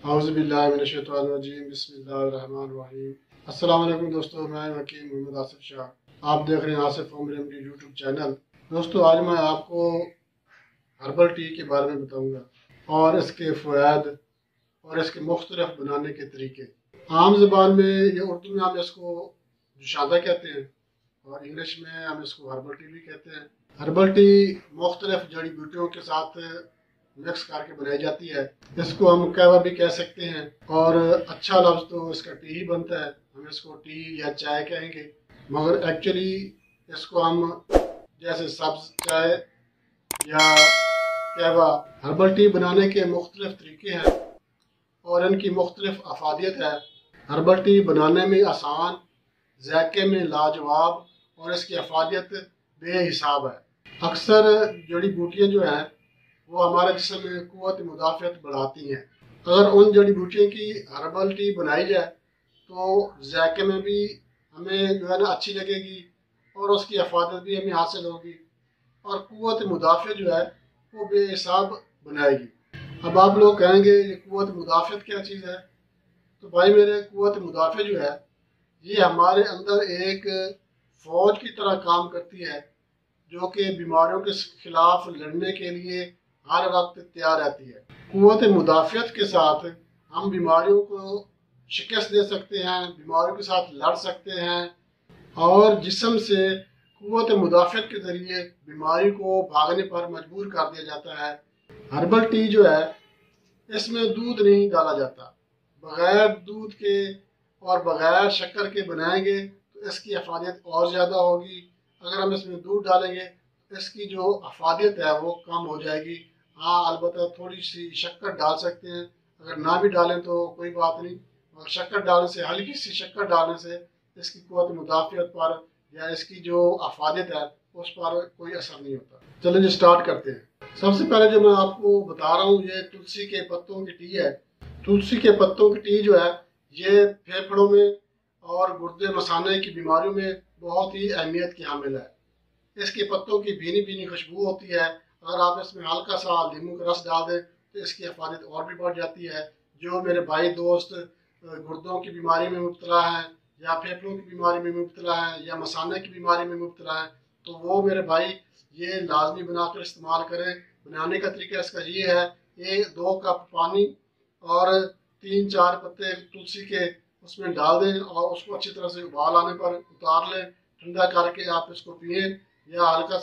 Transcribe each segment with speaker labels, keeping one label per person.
Speaker 1: औज़ुबिल्लाहिमिनश्शैतानिर्रजीम बिस्मिल्लाहिर्रहमानिर्रहीम। अस्सलाम वालेकुम दोस्तों, मैं वकील मोहम्मद आसिफ शाह। आप देख रहे हैं Asif home remedy YouTube channel. दोस्तों, आज मैं आपको हर्बल टी के बारे में बताऊंगा और इसके फ़वाइद और इसके मुख्तलिफ बनाने के तरीके। आम ज़बान में ये उर्दू में हम इसको जुशादा कहते हैं और इंग्लिश में हम इसको हर्बल टी भी कहते हैं। हर्बल टी मुख्तलिफ जड़ी बूटियों के साथ मिक्स करके बनाई जाती है। इसको हम कहवा भी कह सकते हैं और अच्छा लफ्ज़ तो इसका टी ही बनता है। हम इसको टी या चाय कहेंगे, मगर एक्चुअली इसको हम जैसे सब्ज़ चाय या कहवा। हर्बल टी बनाने के मुख्तलिफ तरीके हैं और इनकी मुख्तलिफ अफादियत है। हर्बल टी बनाने में आसान, जायके में लाजवाब और इसकी अफादियत बेहिसाब है। अक्सर जड़ी बूटियाँ जो हैं वो हमारे जिस्म में क़ुव्वत मुदाफ़ियत बढ़ाती हैं। अगर उन जड़ी बूटियों की हर्बल टी बनाई जाए तो जायके में भी हमें जो है ना अच्छी लगेगी और उसकी अफादत भी हमें हासिल होगी और क़ुव्वत मुदाफ़ियत जो है वो बेहिसाब बनाएगी। अब आप लोग कहेंगे ये क़ुव्वत मुदाफ़ियत क्या चीज़ है? तो भाई मेरे, क़ुव्वत मुदाफ़ियत जो है ये हमारे अंदर एक फ़ौज की तरह काम करती है जो कि बीमारियों के खिलाफ लड़ने के लिए हर वक्त तैयार रहती है। क़ुव्वत मुदाफ़ियत के साथ हम बीमारियों को शिकस्त दे सकते हैं, बीमारियों के साथ लड़ सकते हैं और जिस्म से क़ुव्वत मुदाफ़ियत के ज़रिए बीमारी को भागने पर मजबूर कर दिया जाता है। हर्बल टी जो है इसमें दूध नहीं डाला जाता। बग़ैर दूध के और बग़ैर शक्कर के बनाएंगे तो इसकी अफादियत और ज़्यादा होगी। अगर हम इसमें दूध डालेंगे तो इसकी जो अफादियत है वो कम हो जाएगी। हाँ, अलबत्ता थोड़ी सी शक्कर डाल सकते हैं, अगर ना भी डालें तो कोई बात नहीं। और शक्कर डालने से, हल्की सी शक्कर डालने से इसकी क़ुव्वत मुदाफ़ियत पर या इसकी जो अफादियत है उस पर कोई असर नहीं होता। चलिए जी स्टार्ट करते हैं। सबसे पहले जो मैं आपको बता रहा हूँ ये तुलसी के पत्तों की टी है। तुलसी के पत्तों की टी जो है ये फेफड़ों में और गुर्दे मसाने की बीमारियों में बहुत ही अहमियत की हामिल है। इसके पत्तों की भीनी भीनी खुशबू होती है। अगर आप इसमें हल्का सा नींबू का रस डाल दें तो इसकी अफादियत और भी बढ़ जाती है। जो मेरे भाई दोस्त गुर्दों की बीमारी में मुब्तला हैं या फेफड़ों की बीमारी में मुब्तला हैं या मसाने की बीमारी में मुब्तला हैं तो वो मेरे भाई ये लाजमी बनाकर इस्तेमाल करें। बनाने का तरीका इसका ये है, 2 कप पानी और 3-4 पत्ते तुलसी के उसमें डाल दें और उसको अच्छी तरह से उबाल आने पर उतार लें। ठंडा करके आप इसको पिए या हल्का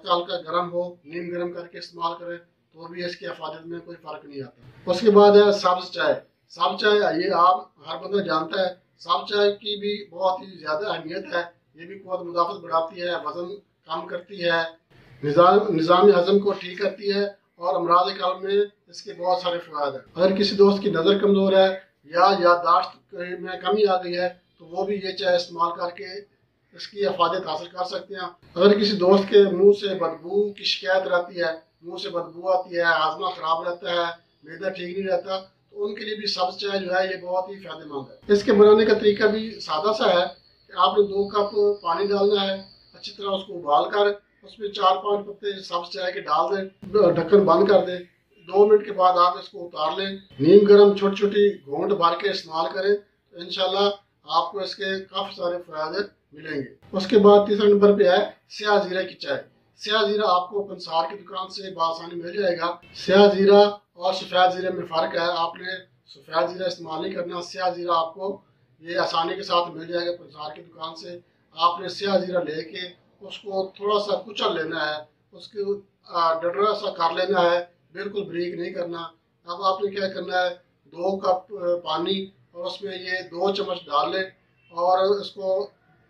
Speaker 1: हल्का गर्म हो, नीम गर्म करके इस्तेमाल करें तो भी इसकी अफादियत में कोई फ़र्क नहीं आता। उसके बाद है सब्ज़ चाय। सब्ज़ चाय ये आप हर बंदा जानता है। सब्ज़ चाय की भी बहुत ही ज़्यादा अहमियत है। ये भी क़ुव्वत मुदाफ़ियत बढ़ाती है, वज़न कम करती है, निज़ाम हज़म को ठीक करती है और अमराज़ क़ल्ब में इसके बहुत सारे फ़वाइद हैं। अगर किसी दोस्त की नज़र कमज़ोर है या याददाश्त में कमी आ गई है तो वो भी ये चाय इस्तेमाल करके इसकी अफादियत हासिल कर सकते हैं। अगर किसी दोस्त के मुंह से बदबू की शिकायत रहती है, मुंह से बदबू आती है, हाजमा ख़राब रहता है, मैदा ठीक नहीं रहता, तो उनके लिए भी सब्ज़ चाय जो है ये बहुत ही फ़ायदेमंद है। इसके बनाने का तरीका भी सादा सा है कि आपने 2 कप पानी डालना है, अच्छी तरह उसको उबाल कर उसमें 4-5 पत्ते सब्ज़ चाय के डाल दें, ढक्कन बंद कर दें। 2 मिनट के बाद आप इसको उतार लें। नीम गर्म छोटी छोटी घूंट भर के इस्तेमाल करें तो इंशाल्लाह आपको इसके काफ़ी सारे फ़ायदे मिलेंगे। उसके बाद तीसरा नंबर पे है स्याह जीरा की चाय। स्याह जीरा आपको पंसार की दुकान से बआसानी मिल जाएगा। स्याह जीरा और सफ़ेद जीरे में फ़र्क है। आपने सफ़ेद जीरा इस्तेमाल नहीं करना। स्याह जीरा आपको ये आसानी के साथ मिल जाएगा पंसार की दुकान से। आपने स्याह जीरा लेके उसको थोड़ा सा कुचल लेना है, उसको डडरा सा कर लेना है, बिल्कुल बारीक नहीं करना। अब आपने क्या करना है, 2 कप पानी और उसमें ये 2 चम्मच डाल लें और इसको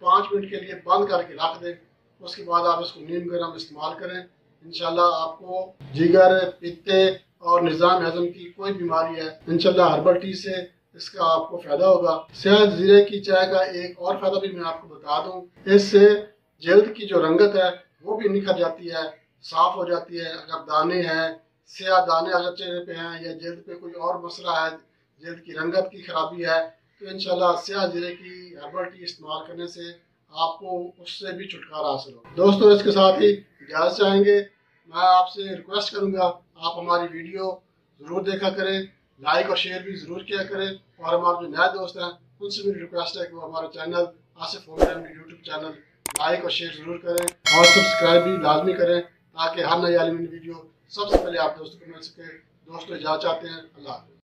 Speaker 1: 5 मिनट के लिए बंद करके रख दें। उसके बाद आप इसको नीम गर्म इस्तेमाल करें। इंशाल्लाह आपको जिगर, पित्ते और निज़ाम हज़म की कोई बीमारी है इंशाल्लाह हर्बल टी से इसका आपको फ़ायदा होगा। स्याह जीरे की चाय का एक और फ़ायदा भी मैं आपको बता दूं, इससे जल्द की जो रंगत है वो भी निखर जाती है, साफ़ हो जाती है। अगर दाने हैं, स्याह दाने अगर चेहरे पे हैं या जल्द पे कोई और मसला है, जल्द की रंगत की खराबी है, तो इंशाल्लाह स्याह जीरे की हर्बल टी इस्तेमाल करने से आपको उससे भी छुटकारा हासिल हो। दोस्तों, इसके साथ ही इजाज़त चाहेंगे। मैं आपसे रिक्वेस्ट करूंगा आप हमारी वीडियो ज़रूर देखा करें, लाइक और शेयर भी ज़रूर किया करें। और हमारे जो नए दोस्त हैं उनसे मेरी रिक्वेस्ट है कि वो हमारा channel Asif home remedy YouTube channel like और शेयर ज़रूर करें और सब्सक्राइब भी लाजमी करें, ताकि हर नई वीडियो सबसे पहले आप दोस्तों को मिल सके। दोस्तों इजाज़त चाहते हैं। अल्लाह हाफ़िज़।